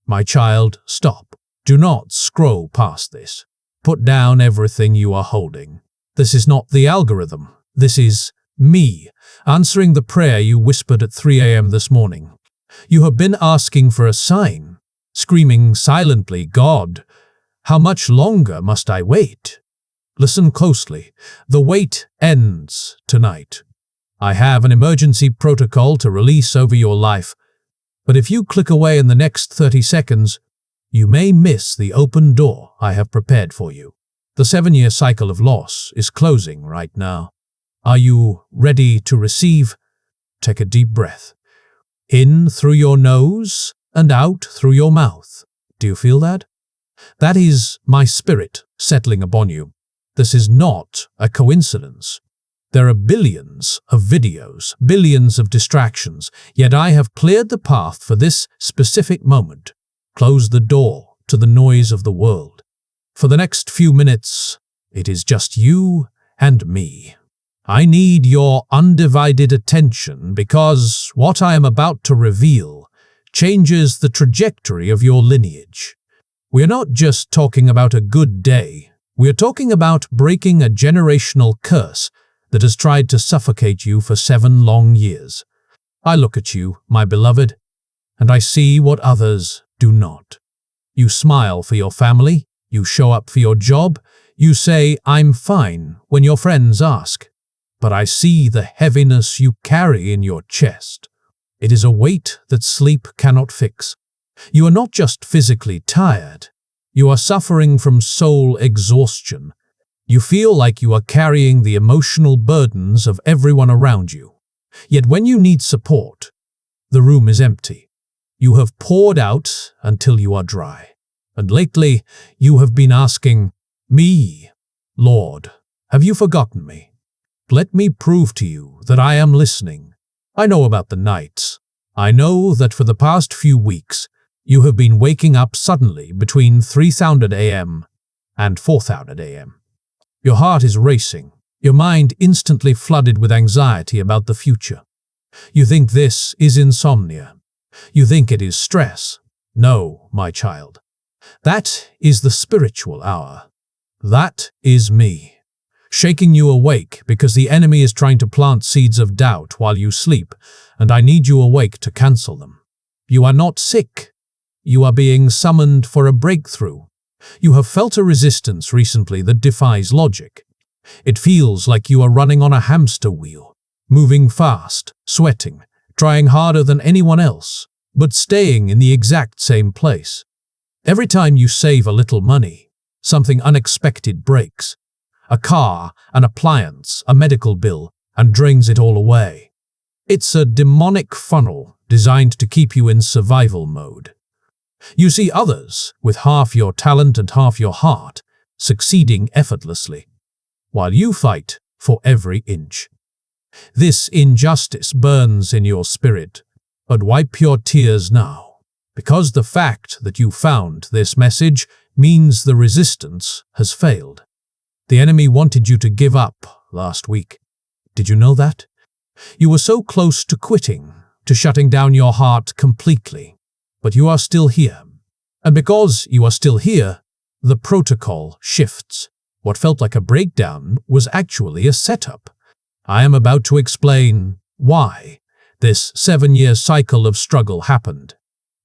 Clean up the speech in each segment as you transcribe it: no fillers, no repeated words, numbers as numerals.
My child, stop. Do not scroll past this. Put down everything you are holding. This is not the algorithm. This is me, answering the prayer you whispered at 3 a.m. this morning. You have been asking for a sign, screaming silently, God, how much longer must I wait? Listen closely. The wait ends tonight. I have an emergency protocol to release over your life, but if you click away in the next 30 seconds, you may miss the open door I have prepared for you. The 7-year cycle of loss is closing right now. Are you ready to receive? Take a deep breath. In through your nose and out through your mouth. Do you feel that? That is my spirit settling upon you. This is not a coincidence. There are billions of videos, billions of distractions, yet I have cleared the path for this specific moment. Close the door to the noise of the world. For the next few minutes, it is just you and me. I need your undivided attention because what I am about to reveal changes the trajectory of your lineage. We are not just talking about a good day. We are talking about breaking a generational curse that has tried to suffocate you for 7 long years. I look at you, my beloved, and I see what others do not. You smile for your family, you show up for your job, you say, I'm fine, when your friends ask. But I see the heaviness you carry in your chest. It is a weight that sleep cannot fix. You are not just physically tired. You are suffering from soul exhaustion. You feel like you are carrying the emotional burdens of everyone around you. Yet when you need support, the room is empty. You have poured out until you are dry. And lately, you have been asking, me, Lord, have you forgotten me? Let me prove to you that I am listening. I know about the nights. I know that for the past few weeks, you have been waking up suddenly between 3:00 a.m. and 4:00 a.m. Your heart is racing, your mind instantly flooded with anxiety about the future. You think this is insomnia. You think it is stress. No, my child. That is the spiritual hour. That is me, shaking you awake because the enemy is trying to plant seeds of doubt while you sleep, and I need you awake to cancel them. You are not sick. You are being summoned for a breakthrough. You have felt a resistance recently that defies logic. It feels like you are running on a hamster wheel, moving fast, sweating, trying harder than anyone else, but staying in the exact same place. Every time you save a little money, something unexpected breaks. A car, an appliance, a medical bill, and drains it all away. It's a demonic funnel designed to keep you in survival mode. You see others, with half your talent and half your heart, succeeding effortlessly, while you fight for every inch. This injustice burns in your spirit, but wipe your tears now, because the fact that you found this message means the resistance has failed. The enemy wanted you to give up last week. Did you know that? You were so close to quitting, to shutting down your heart completely. But you are still here. And because you are still here, the protocol shifts. What felt like a breakdown was actually a setup. I am about to explain why this 7-year cycle of struggle happened.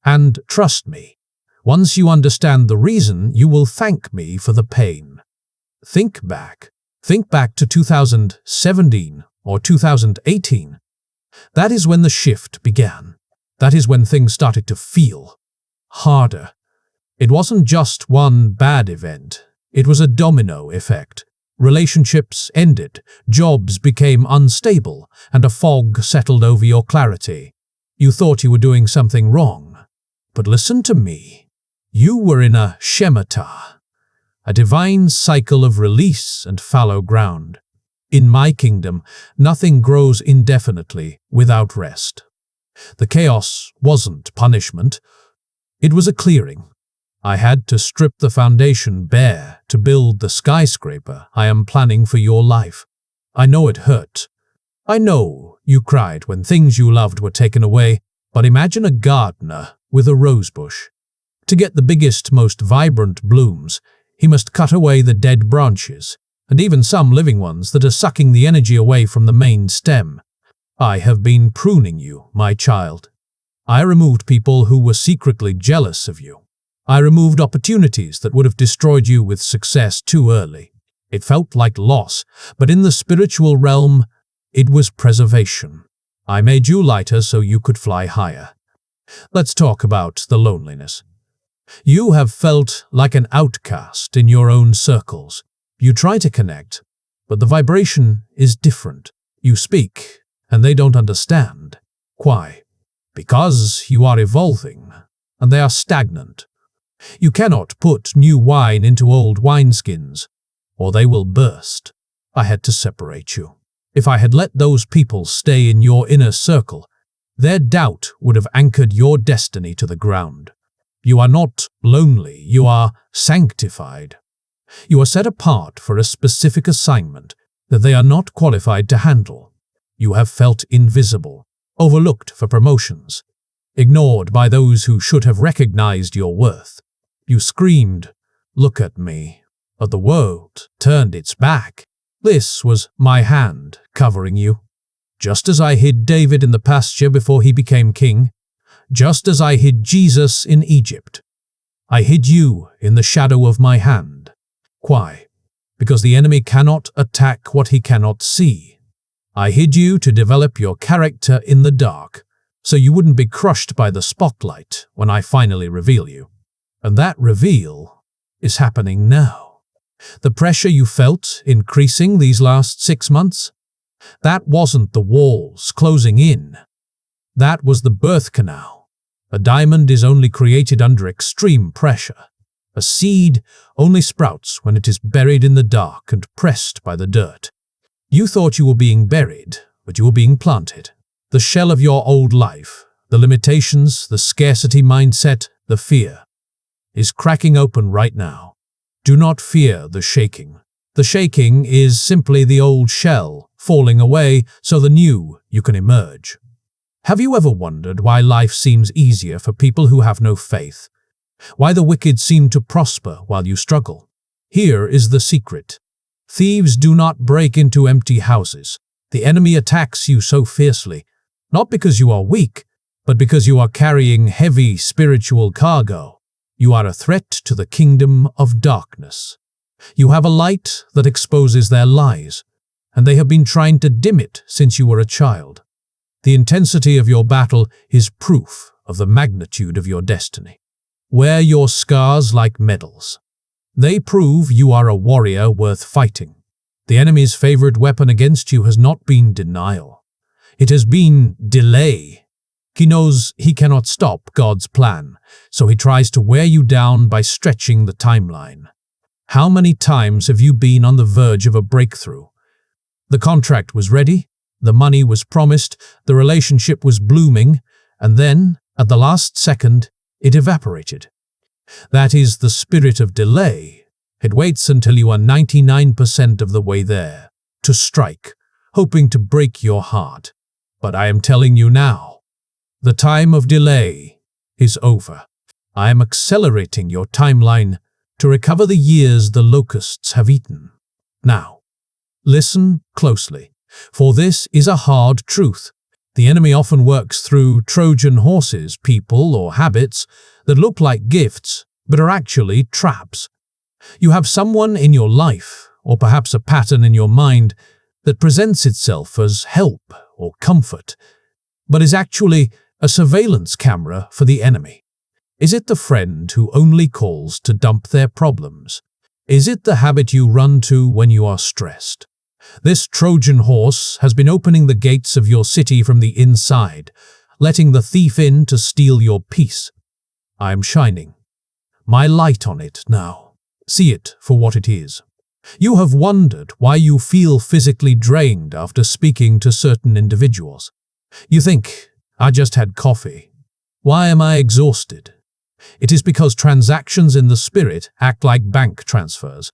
And trust me, once you understand the reason, you will thank me for the pain. Think back. Think back to 2017 or 2018. That is when the shift began. That is when things started to feel harder. It wasn't just one bad event. It was a domino effect. Relationships ended, jobs became unstable, and a fog settled over your clarity. You thought you were doing something wrong. But listen to me. You were in a Shemitah, a divine cycle of release and fallow ground. In my kingdom, nothing grows indefinitely without rest. The chaos wasn't punishment. It was a clearing. I had to strip the foundation bare to build the skyscraper I am planning for your life. I know it hurt. I know you cried when things you loved were taken away, but imagine a gardener with a rosebush. To get the biggest, most vibrant blooms, he must cut away the dead branches, and even some living ones that are sucking the energy away from the main stem. I have been pruning you, my child. I removed people who were secretly jealous of you. I removed opportunities that would have destroyed you with success too early. It felt like loss, but in the spiritual realm, it was preservation. I made you lighter so you could fly higher. Let's talk about the loneliness. You have felt like an outcast in your own circles. You try to connect, but the vibration is different. You speak, and they don't understand. Why? Because you are evolving, and they are stagnant. You cannot put new wine into old wineskins, or they will burst. I had to separate you. If I had let those people stay in your inner circle, their doubt would have anchored your destiny to the ground. You are not lonely, you are sanctified. You are set apart for a specific assignment that they are not qualified to handle. You have felt invisible, overlooked for promotions, ignored by those who should have recognized your worth. You screamed, "Look at me," but the world turned its back. This was my hand covering you. Just as I hid David in the pasture before he became king, just as I hid Jesus in Egypt, I hid you in the shadow of my hand. Why? Because the enemy cannot attack what he cannot see. I hid you to develop your character in the dark, so you wouldn't be crushed by the spotlight when I finally reveal you. And that reveal is happening now. The pressure you felt increasing these last 6 months, that wasn't the walls closing in. That was the birth canal. A diamond is only created under extreme pressure. A seed only sprouts when it is buried in the dark and pressed by the dirt. You thought you were being buried, but you were being planted. The shell of your old life, the limitations, the scarcity mindset, the fear, is cracking open right now. Do not fear the shaking. The shaking is simply the old shell falling away so the new you can emerge. Have you ever wondered why life seems easier for people who have no faith? Why the wicked seem to prosper while you struggle? Here is the secret. Thieves do not break into empty houses. The enemy attacks you so fiercely, not because you are weak, but because you are carrying heavy spiritual cargo. You are a threat to the kingdom of darkness. You have a light that exposes their lies, and they have been trying to dim it since you were a child. The intensity of your battle is proof of the magnitude of your destiny. Wear your scars like medals. They prove you are a warrior worth fighting. The enemy's favorite weapon against you has not been denial. It has been delay. He knows he cannot stop God's plan, so he tries to wear you down by stretching the timeline. How many times have you been on the verge of a breakthrough? The contract was ready, the money was promised, the relationship was blooming, and then, at the last second, it evaporated. That is the spirit of delay. It waits until you are 99% of the way there, to strike, hoping to break your heart. But I am telling you now, the time of delay is over. I am accelerating your timeline to recover the years the locusts have eaten. Now, listen closely, for this is a hard truth. The enemy often works through Trojan horses, people or habits that look like gifts but are actually traps. You have someone in your life, or perhaps a pattern in your mind, that presents itself as help or comfort, but is actually a surveillance camera for the enemy. Is it the friend who only calls to dump their problems? Is it the habit you run to when you are stressed? This Trojan horse has been opening the gates of your city from the inside, letting the thief in to steal your peace. I am shining my light on it now. See it for what it is. You have wondered why you feel physically drained after speaking to certain individuals. You think, I just had coffee. Why am I exhausted? It is because transactions in the spirit act like bank transfers.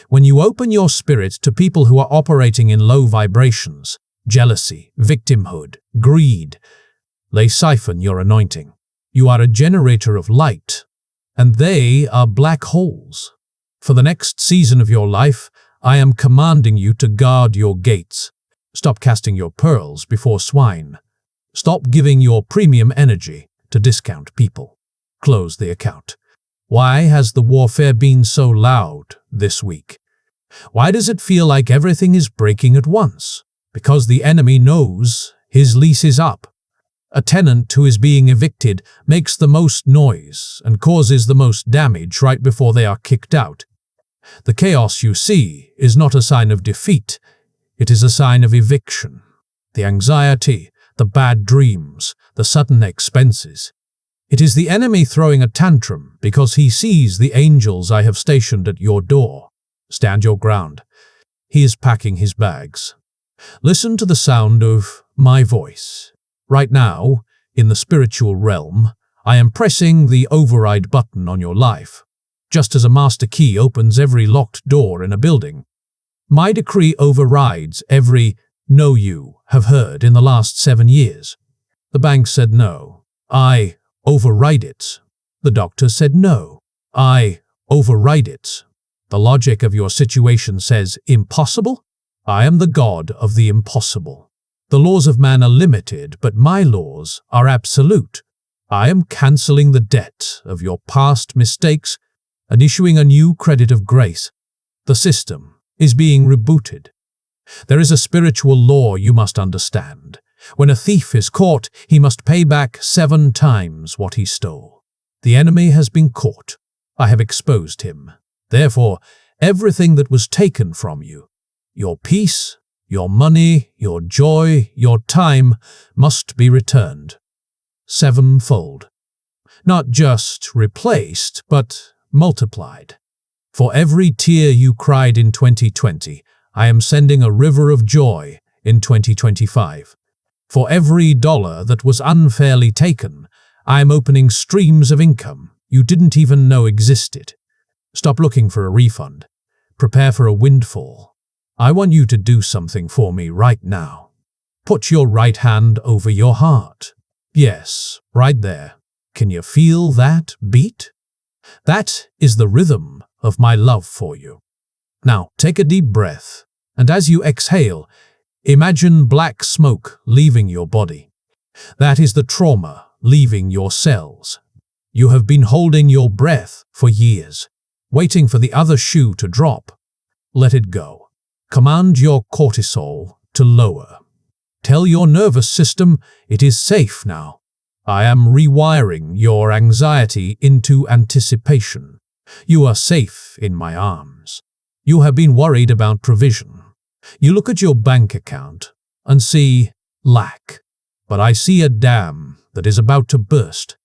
When you open your spirit to people who are operating in low vibrations, jealousy, victimhood, greed, they siphon your anointing. You are a generator of light, and they are black holes. For the next season of your life, I am commanding you to guard your gates. Stop casting your pearls before swine. Stop giving your premium energy to discount people. Close the account. Why has the warfare been so loud this week? Why does it feel like everything is breaking at once? Because the enemy knows his lease is up. A tenant who is being evicted makes the most noise and causes the most damage right before they are kicked out. The chaos you see is not a sign of defeat, it is a sign of eviction. The anxiety, the bad dreams, the sudden expenses. It is the enemy throwing a tantrum because he sees the angels I have stationed at your door. Stand your ground. He is packing his bags. Listen to the sound of my voice. Right now, in the spiritual realm, I am pressing the override button on your life, just as a master key opens every locked door in a building. My decree overrides every "no" you have heard in the last 7 years. The bank said no. I override it. The doctor said no. I override it. The logic of your situation says impossible? I am the God of the impossible. The laws of man are limited, but my laws are absolute. I am cancelling the debt of your past mistakes and issuing a new credit of grace. The system is being rebooted. There is a spiritual law you must understand. When a thief is caught, he must pay back 7 times what he stole. The enemy has been caught. I have exposed him. Therefore, everything that was taken from you, your peace, your money, your joy, your time, must be returned. 7-fold. Not just replaced, but multiplied. For every tear you cried in 2020, I am sending a river of joy in 2025. For every dollar that was unfairly taken, I am opening streams of income you didn't even know existed. Stop looking for a refund. Prepare for a windfall. I want you to do something for me right now. Put your right hand over your heart. Yes, right there. Can you feel that beat? That is the rhythm of my love for you. Now, take a deep breath, and as you exhale, imagine black smoke leaving your body. That is the trauma leaving your cells. You have been holding your breath for years, waiting for the other shoe to drop. Let it go. Command your cortisol to lower. Tell your nervous system it is safe now. I am rewiring your anxiety into anticipation. You are safe in my arms. You have been worried about provision. You look at your bank account and see lack. But I see a dam that is about to burst.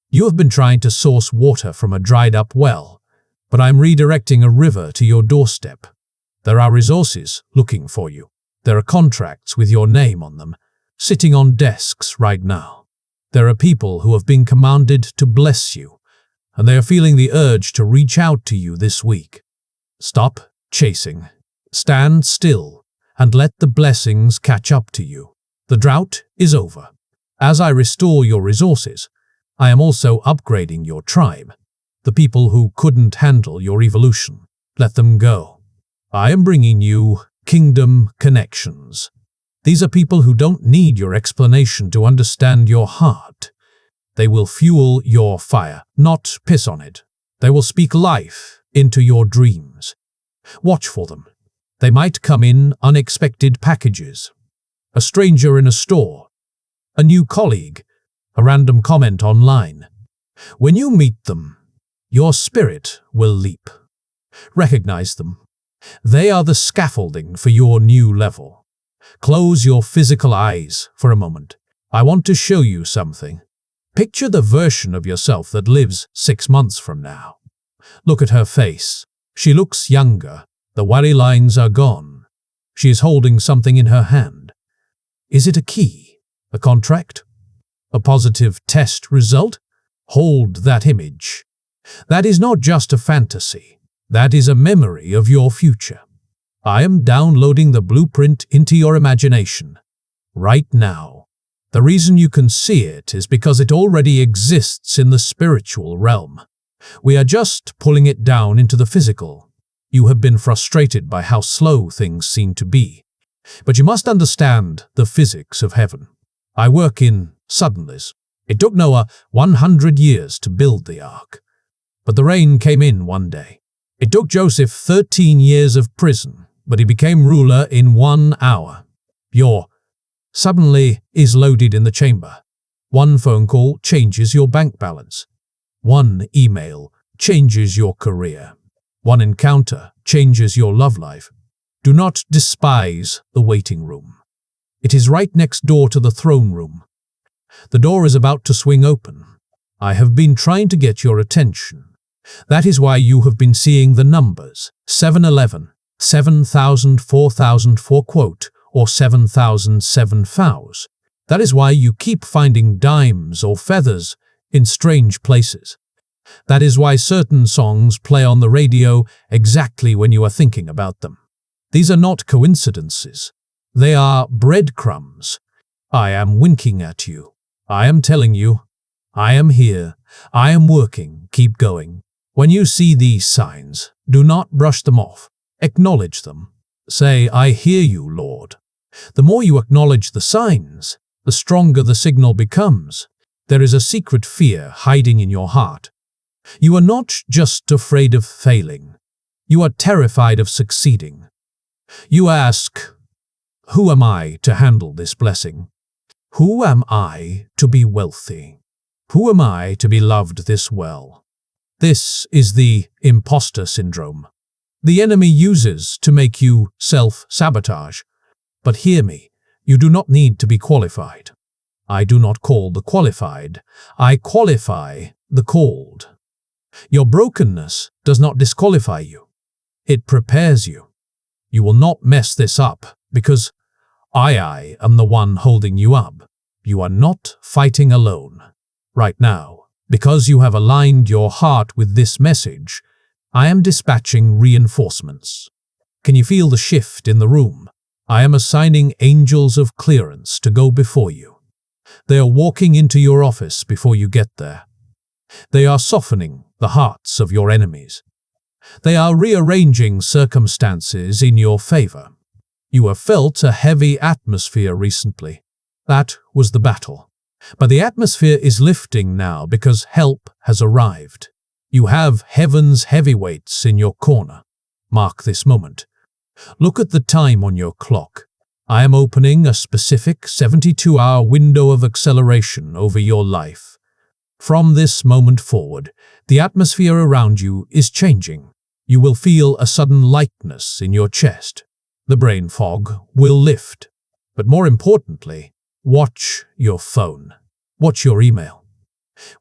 You have been trying to source water from a dried-up well, but I am redirecting a river to your doorstep. There are resources looking for you. There are contracts with your name on them, sitting on desks right now. There are people who have been commanded to bless you, and they are feeling the urge to reach out to you this week. Stop chasing. Stand still and let the blessings catch up to you. The drought is over. As I restore your resources, I am also upgrading your tribe. The people who couldn't handle your evolution, let them go. I am bringing you kingdom connections. These are people who don't need your explanation to understand your heart. They will fuel your fire, not piss on it. They will speak life into your dreams. Watch for them. They might come in unexpected packages. A stranger in a store, a new colleague, a random comment online. When you meet them, your spirit will leap. Recognize them. They are the scaffolding for your new level. Close your physical eyes for a moment. I want to show you something. Picture the version of yourself that lives 6 months from now. Look at her face. She looks younger. The worry lines are gone. She is holding something in her hand. Is it a key? A contract? A positive test result? Hold that image. That is not just a fantasy. That is a memory of your future. I am downloading the blueprint into your imagination right now. The reason you can see it is because it already exists in the spiritual realm. We are just pulling it down into the physical. You have been frustrated by how slow things seem to be. But you must understand the physics of heaven. I work in suddenlies. It took Noah 100 years to build the ark, but the rain came in one day. It took Joseph 13 years of prison, but he became ruler in 1 hour. Your suddenly is loaded in the chamber. One phone call changes your bank balance. One email changes your career. One encounter changes your love life. Do not despise the waiting room. It is right next door to the throne room. The door is about to swing open. I have been trying to get your attention. That is why you have been seeing the numbers 711, 7,000, 4,004 quote, or 7,007 fouls. That is why you keep finding dimes or feathers in strange places. That is why certain songs play on the radio exactly when you are thinking about them. These are not coincidences. They are breadcrumbs. I am winking at you. I am telling you, I am here. I am working. Keep going. When you see these signs, do not brush them off. Acknowledge them. Say, I hear you, Lord. The more you acknowledge the signs, the stronger the signal becomes. There is a secret fear hiding in your heart. You are not just afraid of failing. You are terrified of succeeding. You ask, who am I to handle this blessing? Who am I to be wealthy? Who am I to be loved this well? This is the imposter syndrome. The enemy uses to make you self-sabotage. But hear me, you do not need to be qualified. I do not call the qualified. I qualify the called. Your brokenness does not disqualify you. It prepares you. You will not mess this up because I am the one holding you up. You are not fighting alone. Right now, because you have aligned your heart with this message, I am dispatching reinforcements. Can you feel the shift in the room? I am assigning angels of clearance to go before you. They are walking into your office before you get there. They are softening the hearts of your enemies. They are rearranging circumstances in your favor. You have felt a heavy atmosphere recently. That was the battle. But the atmosphere is lifting now because help has arrived. You have heaven's heavyweights in your corner. Mark this moment. Look at the time on your clock. I am opening a specific 72-hour window of acceleration over your life. From this moment forward, the atmosphere around you is changing. You will feel a sudden lightness in your chest. The brain fog will lift. But more importantly, watch your phone. Watch your email.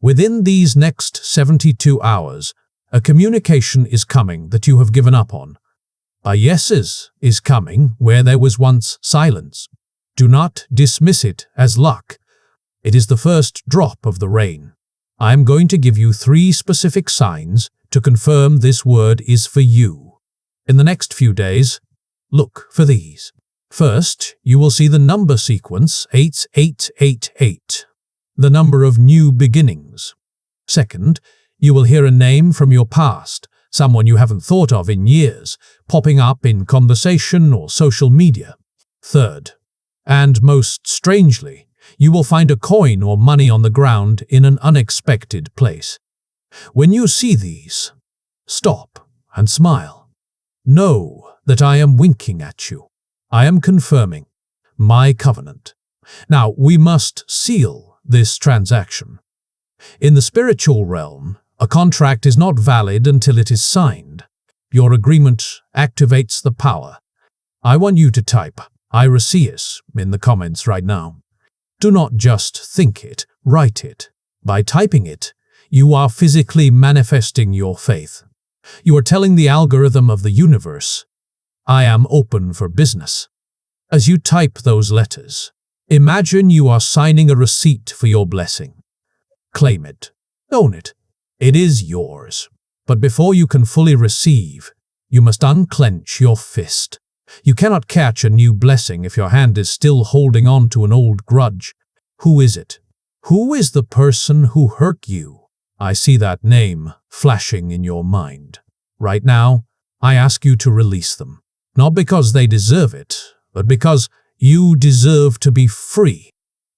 Within these next 72 hours, a communication is coming that you have given up on. A yeses is coming where there was once silence. Do not dismiss it as luck. It is the first drop of the rain. I am going to give you 3 specific signs to confirm this word is for you. In the next few days, look for these. First, you will see the number sequence 8888, the number of new beginnings. Second, you will hear a name from your past, someone you haven't thought of in years, popping up in conversation or social media. Third, and most strangely, you will find a coin or money on the ground in an unexpected place. When you see these, stop and smile. Know that I am winking at you. I am confirming my covenant. Now, we must seal this transaction. In the spiritual realm, a contract is not valid until it is signed. Your agreement activates the power. I want you to type "Ireseus" in the comments right now. Do not just think it, write it. By typing it, you are physically manifesting your faith. You are telling the algorithm of the universe, I am open for business. As you type those letters, imagine you are signing a receipt for your blessing. Claim it. Own it. It is yours. But before you can fully receive, you must unclench your fist. You cannot catch a new blessing if your hand is still holding on to an old grudge. Who is it? Who is the person who hurt you? I see that name flashing in your mind. Right now, I ask you to release them. Not because they deserve it, but because you deserve to be free.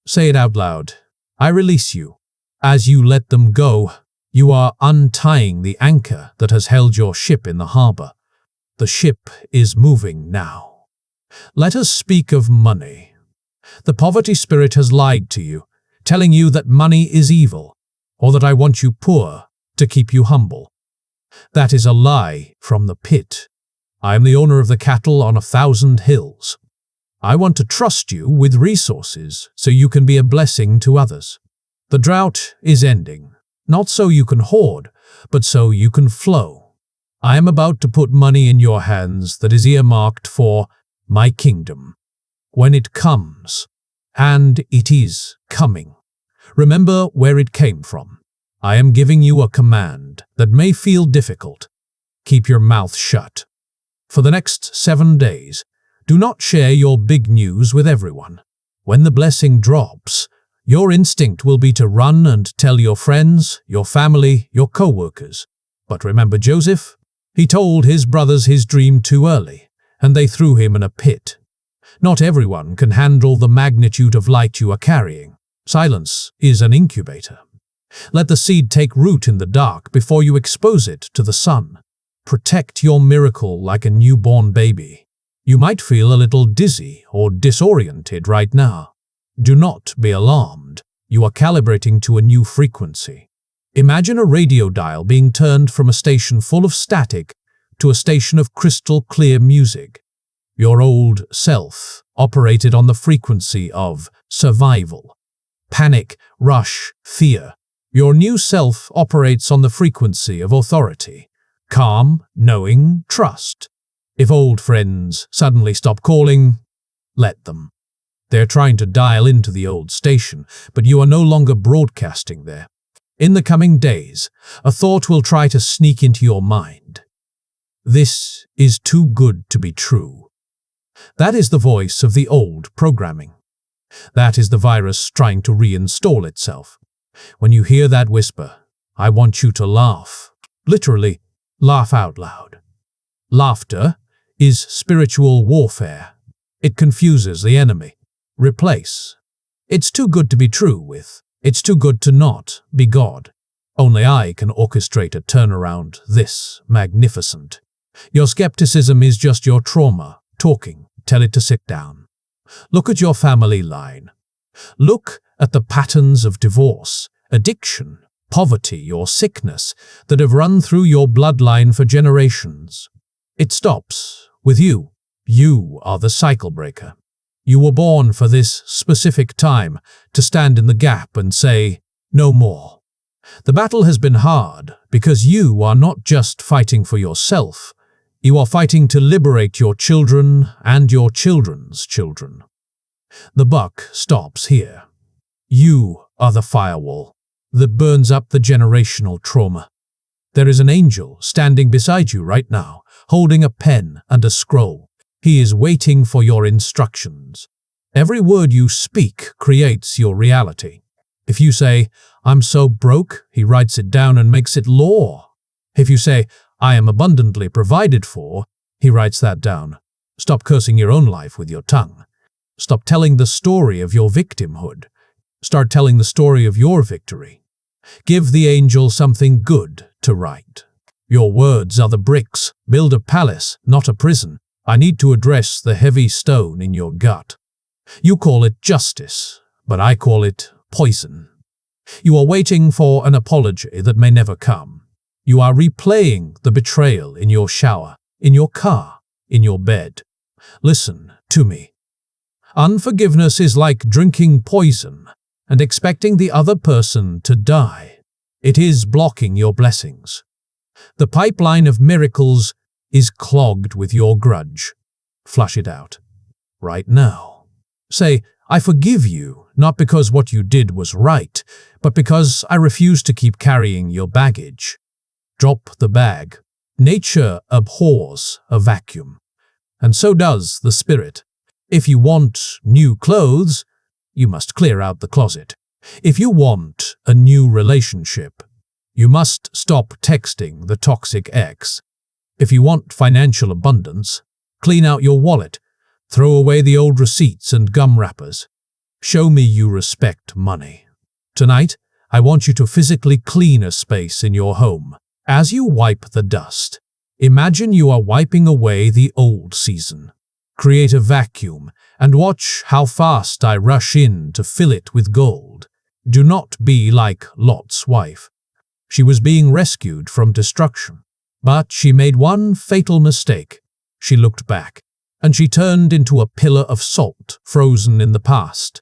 Say it out loud. I release you. As you let them go, you are untying the anchor that has held your ship in the harbor. The ship is moving now. Let us speak of money. The poverty spirit has lied to you, telling you that money is evil, or that I want you poor to keep you humble. That is a lie from the pit. I am the owner of the cattle on 1,000 hills. I want to trust you with resources so you can be a blessing to others. The drought is ending, not so you can hoard, but so you can flow. I am about to put money in your hands that is earmarked for my kingdom. When it comes, and it is coming, remember where it came from. I am giving you a command that may feel difficult. Keep your mouth shut. For the next 7 days, do not share your big news with everyone. When the blessing drops, your instinct will be to run and tell your friends, your family, your co-workers. But remember Joseph? He told his brothers his dream too early, and they threw him in a pit. Not everyone can handle the magnitude of light you are carrying. Silence is an incubator. Let the seed take root in the dark before you expose it to the sun. Protect your miracle like a newborn baby. You might feel a little dizzy or disoriented right now. Do not be alarmed. You are calibrating to a new frequency. Imagine a radio dial being turned from a station full of static to a station of crystal clear music. Your old self operated on the frequency of survival, panic, rush, fear. Your new self operates on the frequency of authority, calm, knowing, trust. If old friends suddenly stop calling, let them. They're trying to dial into the old station, but you are no longer broadcasting there. In the coming days, a thought will try to sneak into your mind. This is too good to be true. That is the voice of the old programming. That is the virus trying to reinstall itself. When you hear that whisper, I want you to laugh. Literally, laugh out loud. Laughter is spiritual warfare. It confuses the enemy. Replace "it's too good to be true" with "it's too good to not be God." Only I can orchestrate a turnaround this magnificent. Your skepticism is just your trauma talking. Tell it to sit down. Look at your family line. Look at the patterns of divorce, addiction, poverty, or sickness that have run through your bloodline for generations. It stops with you. You are the cycle breaker. You were born for this specific time to stand in the gap and say, no more. The battle has been hard because you are not just fighting for yourself. You are fighting to liberate your children and your children's children. The buck stops here. You are the firewall that burns up the generational trauma. There is an angel standing beside you right now, holding a pen and a scroll. He is waiting for your instructions. Every word you speak creates your reality. If you say, I'm so broke, he writes it down and makes it law. If you say, I am abundantly provided for, he writes that down. Stop cursing your own life with your tongue. Stop telling the story of your victimhood. Start telling the story of your victory. Give the angel something good to write. Your words are the bricks. Build a palace, not a prison. I need to address the heavy stone in your gut. You call it justice, but I call it poison. You are waiting for an apology that may never come. You are replaying the betrayal in your shower, in your car, in your bed. Listen to me. Unforgiveness is like drinking poison and expecting the other person to die. It is blocking your blessings. The pipeline of miracles is clogged with your grudge. Flush it out. Right now. Say, I forgive you, not because what you did was right, but because I refuse to keep carrying your baggage. Drop the bag. Nature abhors a vacuum, and so does the spirit. If you want new clothes, you must clear out the closet. If you want a new relationship, You must stop texting the toxic ex. If you want financial abundance, clean out your wallet, throw away the old receipts and gum wrappers. Show me you respect money. Tonight, I want you to physically clean a space in your home. As you wipe the dust, imagine you are wiping away the old season. Create a vacuum and watch how fast I rush in to fill it with gold. Do not be like Lot's wife. She was being rescued from destruction, but she made one fatal mistake. She looked back, and she turned into a pillar of salt frozen in the past.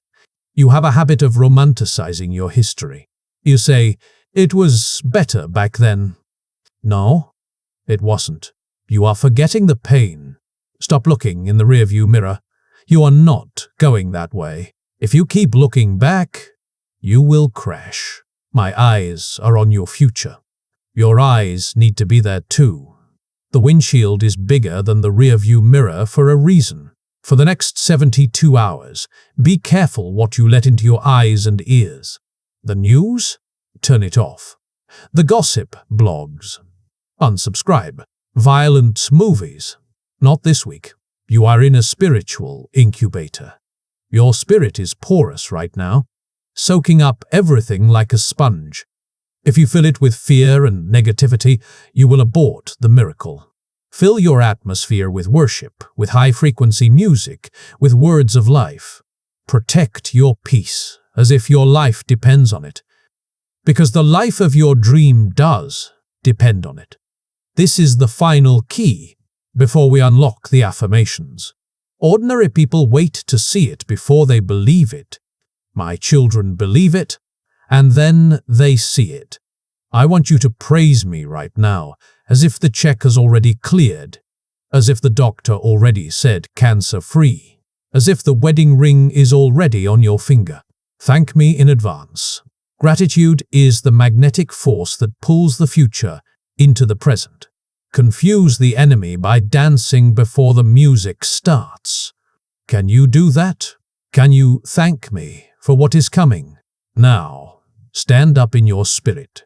You have a habit of romanticizing your history. You say, "It was better back then." No, it wasn't. You are forgetting the pain. Stop looking in the rearview mirror. You are not going that way. If you keep looking back, you will crash. My eyes are on your future. Your eyes need to be there too. The windshield is bigger than the rearview mirror for a reason. For the next 72 hours, be careful what you let into your eyes and ears. The news? Turn it off. The gossip blogs? Unsubscribe. Violent movies? Not this week. You are in a spiritual incubator. Your spirit is porous right now, soaking up everything like a sponge. If you fill it with fear and negativity, you will abort the miracle. Fill your atmosphere with worship, with high-frequency music, with words of life. Protect your peace as if your life depends on it, because the life of your dream does depend on it. This is the final key before we unlock the affirmations. Ordinary people wait to see it before they believe it. My children believe it, and then they see it. I want you to praise me right now, as if the check has already cleared, as if the doctor already said cancer-free, as if the wedding ring is already on your finger. Thank me in advance. Gratitude is the magnetic force that pulls the future into the present. Confuse the enemy by dancing before the music starts. Can you do that? Can you thank me for what is coming? Now, stand up in your spirit.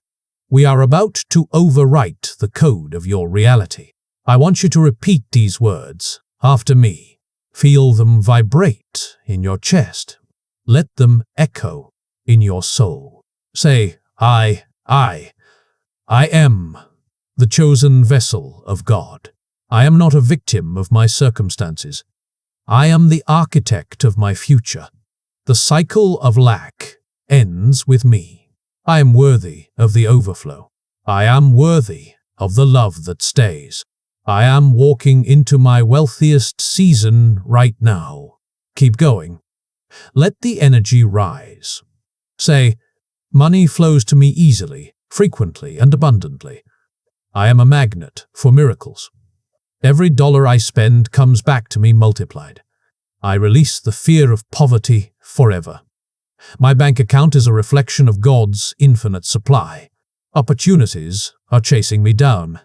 We are about to overwrite the code of your reality. I want you to repeat these words after me. Feel them vibrate in your chest. Let them echo in your soul. Say, I am the chosen vessel of God. I am not a victim of my circumstances. I am the architect of my future. The cycle of lack ends with me. I am worthy of the overflow. I am worthy of the love that stays. I am walking into my wealthiest season right now. Keep going. Let the energy rise. Say, money flows to me easily, frequently, and abundantly. I am a magnet for miracles. Every dollar I spend comes back to me multiplied. I release the fear of poverty forever. My bank account is a reflection of God's infinite supply. Opportunities are chasing me down.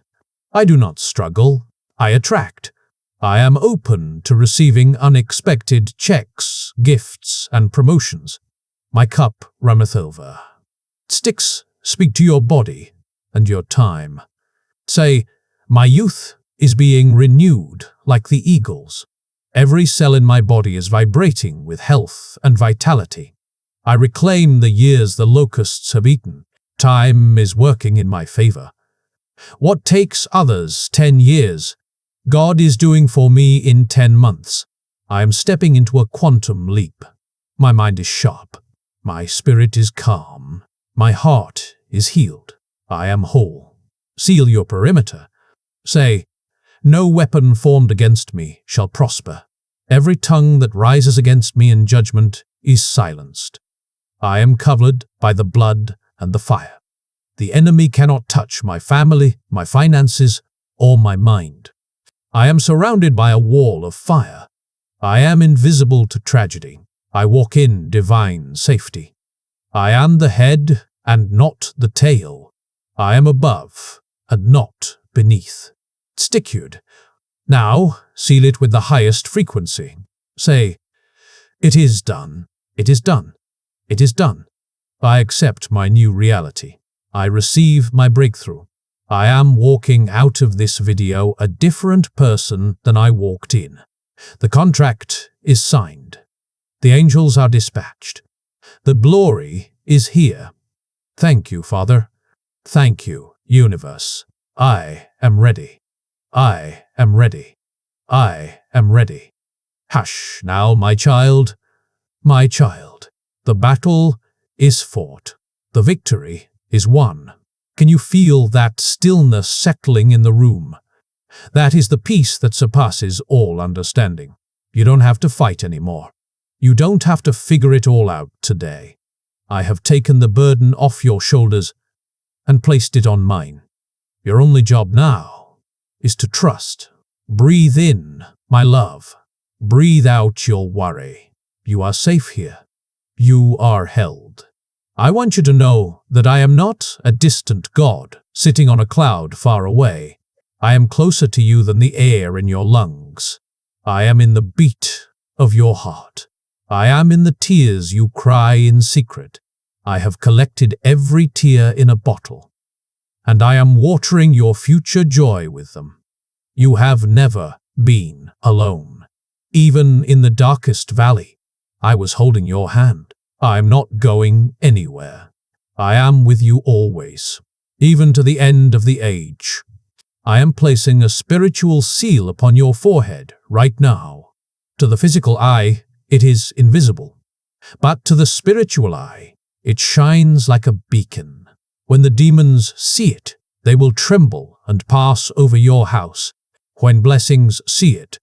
I do not struggle, I attract. I am open to receiving unexpected checks, gifts, and promotions. My cup runneth over. Sticks, speak to your body and your time. Say, my youth is being renewed like the eagles. Every cell in my body is vibrating with health and vitality. I reclaim the years the locusts have eaten. Time is working in my favor. What takes others 10 years, God is doing for me in 10 months. I am stepping into a quantum leap. My mind is sharp. My spirit is calm. My heart is healed. I am whole. Seal your perimeter. Say, no weapon formed against me shall prosper. Every tongue that rises against me in judgment is silenced. I am covered by the blood and the fire. The enemy cannot touch my family, my finances, or my mind. I am surrounded by a wall of fire. I am invisible to tragedy. I walk in divine safety. I am the head and not the tail. I am above and not beneath. Stick-ud. Now, seal it with the highest frequency. Say, it is done. It is done. It is done. I accept my new reality. I receive my breakthrough. I am walking out of this video a different person than I walked in. The contract is signed. The angels are dispatched. The glory is here. Thank you, Father. Thank you, universe. I am ready. I am ready. I am ready. Hush now, my child. My child. The battle is fought. The victory is won. Can you feel that stillness settling in the room? That is the peace that surpasses all understanding. You don't have to fight anymore. You don't have to figure it all out today. I have taken the burden off your shoulders and placed it on mine. Your only job now is to trust. Breathe in, my love. Breathe out your worry. You are safe here. You are held. I want you to know that I am not a distant God sitting on a cloud far away. I am closer to you than the air in your lungs. I am in the beat of your heart. I am in the tears you cry in secret. I have collected every tear in a bottle, and I am watering your future joy with them. You have never been alone. Even in the darkest valley, I was holding your hand. I am not going anywhere. I am with you always, even to the end of the age. I am placing a spiritual seal upon your forehead right now. To the physical eye, it is invisible, but to the spiritual eye, it shines like a beacon. When the demons see it, they will tremble and pass over your house. When blessings see it,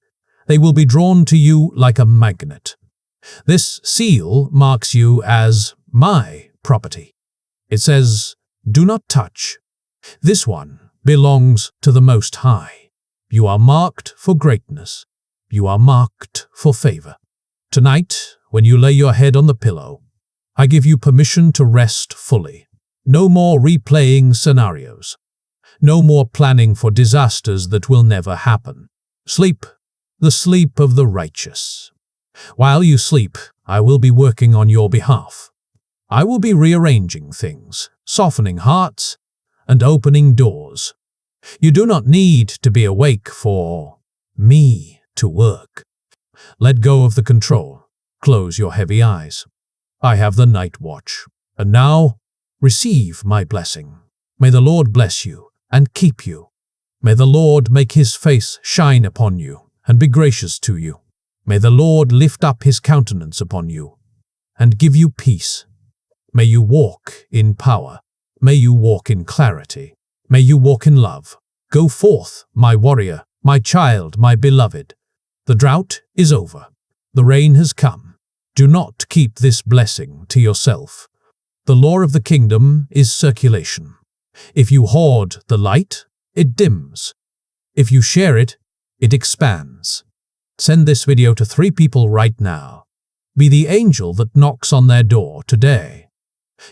they will be drawn to you like a magnet. This seal marks you as my property. It says, "Do not touch. This one belongs to the Most High." You are marked for greatness. You are marked for favor. Tonight, when you lay your head on the pillow, I give you permission to rest fully. No more replaying scenarios. No more planning for disasters that will never happen. Sleep, the sleep of the righteous. While you sleep, I will be working on your behalf. I will be rearranging things, softening hearts, and opening doors. You do not need to be awake for me to work. Let go of the control. Close your heavy eyes. I have the night watch. And now, receive my blessing. May the Lord bless you and keep you. May the Lord make his face shine upon you and be gracious to you. May the Lord lift up his countenance upon you and give you peace. May you walk in power. May you walk in clarity. May you walk in love. Go forth, my warrior, my child, my beloved. The drought is over. The rain has come. Do not keep this blessing to yourself. The law of the kingdom is circulation. If you hoard the light, it dims. If you share it, it expands. Send this video to 3 people right now. Be the angel that knocks on their door today.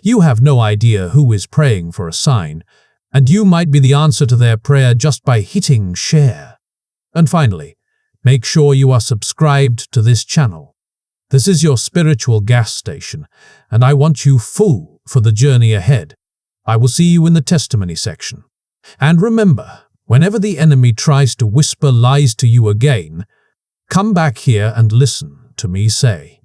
You have no idea who is praying for a sign, and you might be the answer to their prayer just by hitting share. And finally, make sure you are subscribed to this channel. This is your spiritual gas station, and I want you full for the journey ahead. I will see you in the testimony section. And remember, whenever the enemy tries to whisper lies to you again, come back here and listen to me say,